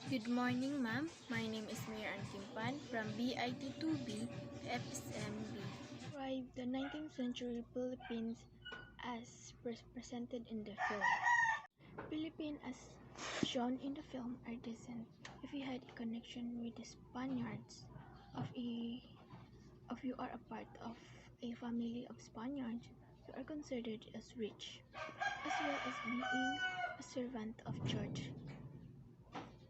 Good morning, ma'am. My name is Mayor Kimpan from BIT2B FSMB. Describe the 19th century Philippines as presented in the film. Philippines, as shown in the film, are decent. If you had a connection with the Spaniards, if you are a part of a family of Spaniards, you are considered as rich, as well as being a servant of church.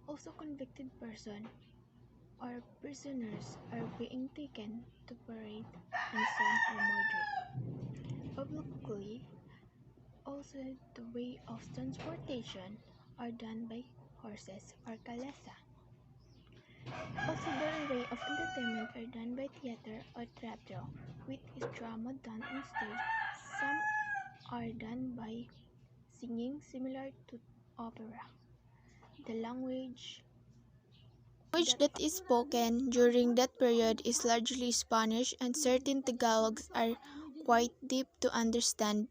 Also, convicted person or prisoners are being taken to parade and some are murdered. Publicly, also the way of transportation are done by horses or kalesa. Also the way of entertainment are done by theater or teatro, which is drama done on stage. Some are done by singing similar to opera. The language that is spoken during that period is largely Spanish, and certain Tagalogs are quite deep to understand.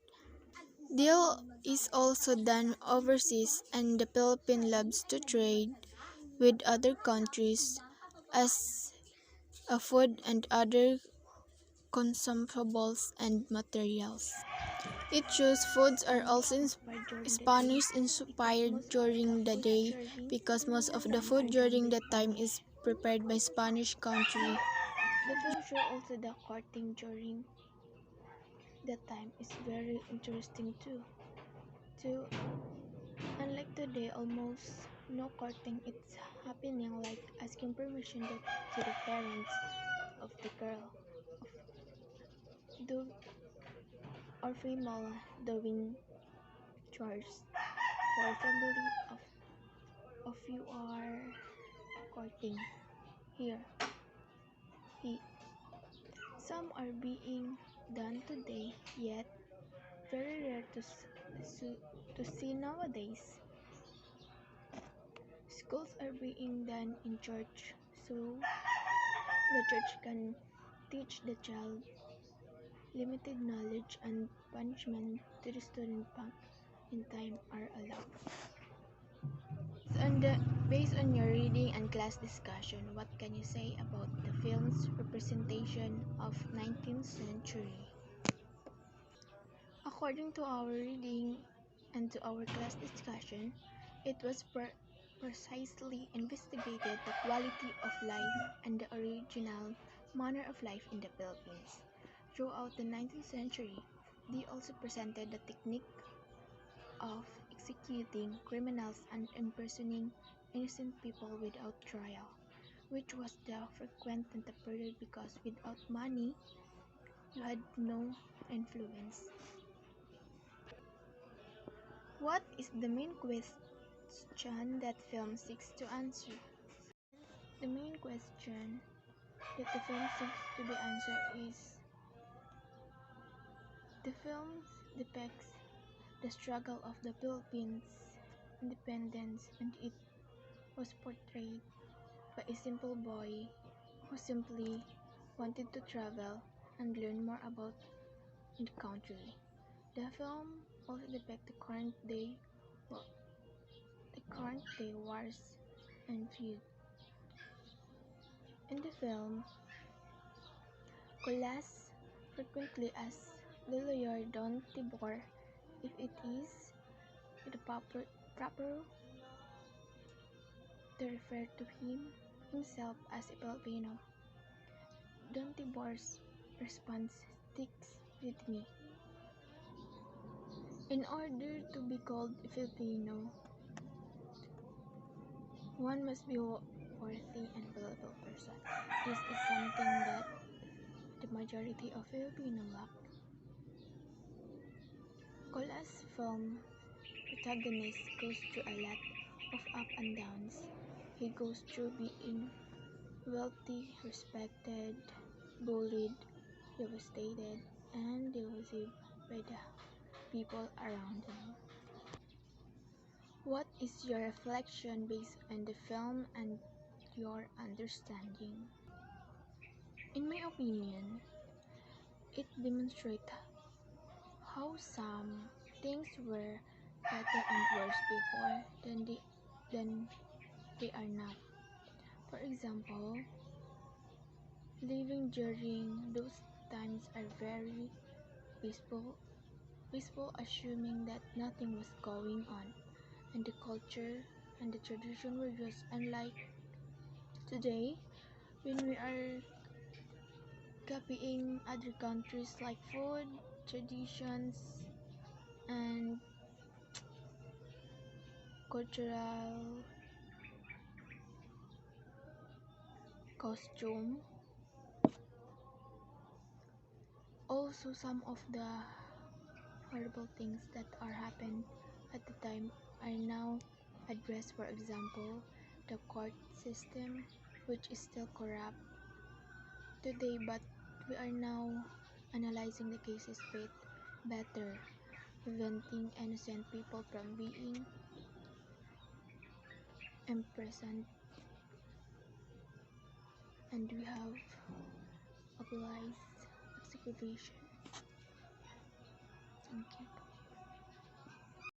Deal is also done overseas, and the Philippines loves to trade with other countries as a food and other consumables and materials. It shows foods are also Spanish inspired during the day because most of the food during that time is prepared by Spanish country. The film show also the courting during that time is very interesting too. Unlike today, almost no courting it's happening like asking permission to the parents of the girl do or female doing chores for family of you are courting here. He some are being done today, yet very rare to see nowadays. Schools are being done in church, so the church can teach the child limited knowledge and punishment to the student back in time are allowed. Based on your reading and class discussion, what can you say about the film's representation of 19th century? According to our reading and to our class discussion, it was precisely investigated the quality of life and the original manner of life in the Philippines. Throughout the 19th century, they also presented the technique of executing criminals and imprisoning innocent people without trial, which was the frequent in the period because without money, you had no influence. What is the main question that film seeks to answer? The main question that the film seeks to be answered is the film depicts the struggle of the Philippines independence, and it was portrayed by a simple boy who simply wanted to travel and learn more about the country. The film also depicts the current day wars and feud. In the film, Colas frequently asks the lawyer Don Tibor if it is the proper to refer to himself as a Filipino. Don Tibor's response sticks with me. In order to be called a Filipino, one must be worthy and valuable person. This is something that the majority of Filipino lack. Cola's film protagonist goes through a lot of up and downs. He goes through being wealthy, respected, bullied, devastated, and delusive by the people around him. What is your reflection based on the film and your understanding? In my opinion, it demonstrates how some things were better and worse before than they are not. For example, living during those times are very peaceful, assuming that nothing was going on, and the culture and the tradition were just unlike today when we are copying other countries like food, traditions, and cultural costume. Also, some of the horrible things that are happened at the time are now addressed. For example, the court system, which is still corrupt today, but we are now analyzing the cases better, preventing innocent people from being imprisoned, and we have obliged excavation. Thank you.